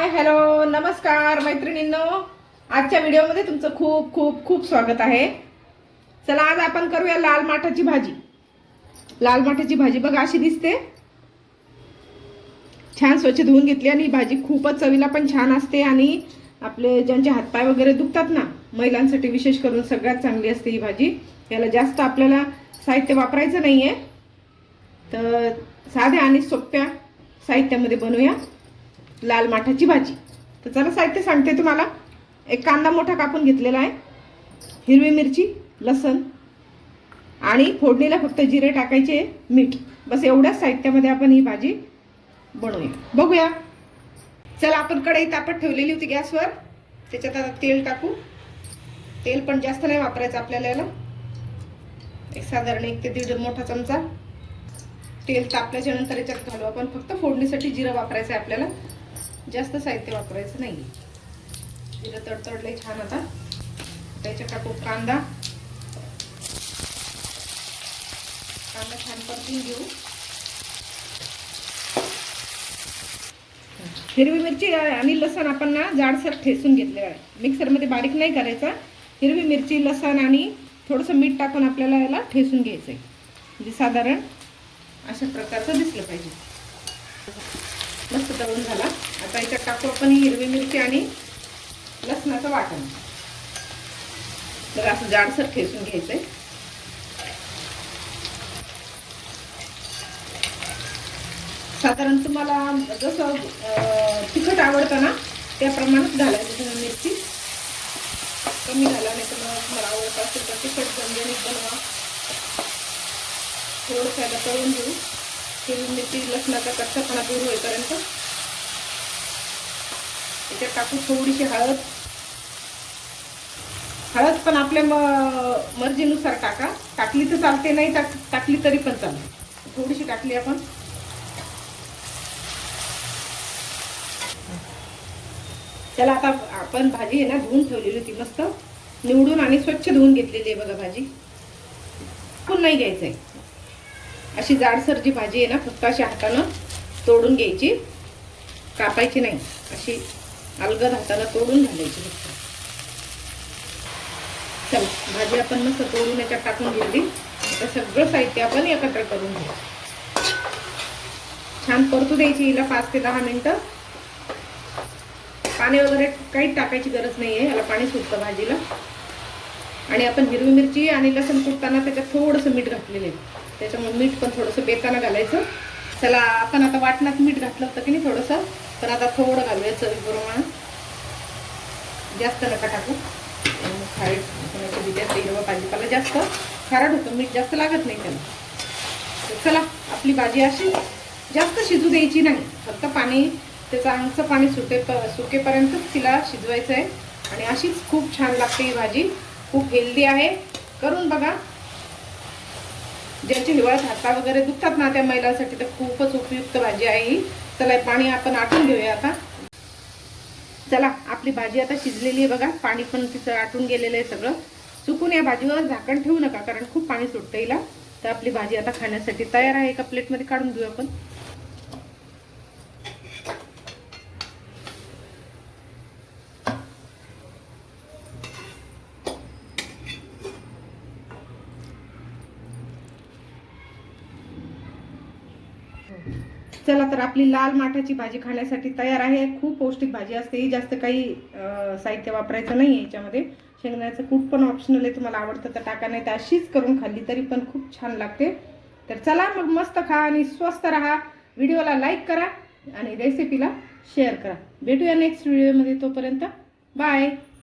Hi hello नमस्कार मैत्रिणींनो, आजच्या व्हिडिओमध्ये तुमचं खूप खूप खूप स्वागत आहे। चला आज आपण करूया लाल माठाची भाजी। लाल माठाची भाजी बघा अशी दिसते, छान स्वच्छ धुवून घेतली आणि भाजी खूपच चवीला पण छान असते आणि आपले ज्यांचे हातपाय वगैरे दुखतात ना, महिलांसाठी विशेष करून सगळ्यात चांगली असते ही भाजी। याला जास्त आपल्याला साहित्य वापरायचं नाहीये, तर साध्या आणि सोप्या साहित्यामध्ये बनवूया लाल माठाची भाजी। तर चला साहित्य सांगते तुम्हाला। एक कांदा मोठा कापून घेतलेला आहे, हिरवी मिरची, लसण आणि फोडणीला फक्त जिरे टाकायचे, मीठ, बस एवढ्याच साहित्यामध्ये आपण ही भाजी बनवूया। बघूया। चला आपण कढई तापत ठेवलेली होती गॅसवर, त्याच्यात आता तेल टाकू। तेल पण जास्त नाही वापरायचं आपल्याला, याला एक साधारण 1 ते 1.5 मोठा चमचा तेल तापल्याच्या नंतर याच्यात घालू आपण। फक्त फोडणीसाठी जिरं वापरायचं आहे आपल्याला, जास्त साहित्य वापरायचं नाही। जिरं तडतडलंय छान। आता त्याच्यात टाकू कांदा। कांदा छान परतून घेऊ। हिरवी मिरची आणि लसण आपण ना जाडसर ठेचून घेतले आहे, मिक्सरमध्ये बारीक नाही करायचा। हिरवी मिरची, लसण आणि थोडंसं मीठ टाकून आपल्याला याला ठेचून घ्यायचं आहे, म्हणजे साधारण अशा प्रकारचं दिसलं पाहिजे। मस्त तळून झाला। आता याच्यात टाकू आपण हिरवी मिरची आणि लसणाचं वाटण, तर असं जाडसर ठेचून घ्यायचंय। साधारण तुम्हाला जसं तिखट आवडतं ना त्या प्रमाणात घालायचं तुम्ही मिरची। कमी घाला, नाही तर मग तुम्हाला आवडत असेल तर तिखट झणझणीत बनवा। थोडंसं याला तळून घेऊ, हिरवी मिरची लसणाचा कच्चापणा दूर होईपर्यंत। याच्यात टाकू थोडीशी हळद। हळद पण आपल्या मर्जीनुसार टाका, टाकली तर चालते, नाही टाकली तरी पण चालते, थोडीशी टाकली आपण। त्याला आता आपण भाजी आहे ना धुवून ठेवलेली होती, मस्त निवडून आणि स्वच्छ धुवून घेतलेली आहे बघा भाजी। पण नाही घ्यायचंय, अशी जाडसर जी भाजी आहे ना फक्त अशी हातानं तोडून घ्यायची, कापायची नाही, अशी अलगद हातानं तोडून घालायची फक्त। चल भाजी आपण मस्त तोडून याच्यात टाकून घेतली। आता सगळं साहित्य आपण एकत्र करून घेऊ, छान परतू द्यायची हिला 5 ते 10 मिनिटं। पाणी वगैरे काही टाकायची गरज नाहीये, याला पाणी सुटतं भाजीला। आणि आपण हिरवी मिरची आणि लसण कुटताना त्याच्यात थोडंसं मीठ घातलेलं आहे, त्याच्यामुळे मीठ पण थोडंसं बेताना घालायचं। चला आपण आता वाटणात मीठ घातलं होतं की नाही थोडंसं, पण आता थोडं घालूया चवीप्रमाणे, जास्त नका टाकू। हिरवा भाजीपाला जास्त खारट होतं, मीठ जास्त लागत नाही त्याला। तर चला आपली भाजी अशी जास्त शिजू द्यायची नाही, फक्त पाणी त्याचं अंगचं पाणी सुकेपर्यंत तिला शिजवायचं आहे। आणि अशीच खूप छान लागते ही भाजी, खूप हेल्दी आहे, करून बघा। ज्यांची हिवाळ्यात हात वगैरे दुखतात ना त्या महिलांसाठी तर खूपच उपयुक्त भाजी आहे ही। चला पाणी आपण आटून घेऊया आता। चला आपली भाजी आता शिजलेली आहे बघा, पाणी पण तिचं आटून गेलेलं आहे सगळं। चुकून या भाजीवर झाकण ठेवू नका, कारण खूप पाणी सुटतं हिला। तर आपली भाजी आता खाण्यासाठी तयार आहे, एका प्लेटमध्ये काढून घेऊ आपण। चला तर आपली लाल माठाची भाजी खाण्यासाठी तयार आहे। खूप पौष्टिक भाजी असते ही, जास्त काही साहित्य वापरायचं नाही याच्यामध्ये। शेंगदाण्याचं कूट पण ऑप्शनल आहे, तुम्हाला आवडतं तर टाका, नाही तर अशीच करून खाल्ली तरी पण खूप छान लागते। तर चला मग मस्त खा आणि स्वस्त राहा। व्हिडिओला लाईक करा आणि रेसिपीला शेअर करा। भेटूया नेक्स्ट व्हिडिओमध्ये, तोपर्यंत बाय।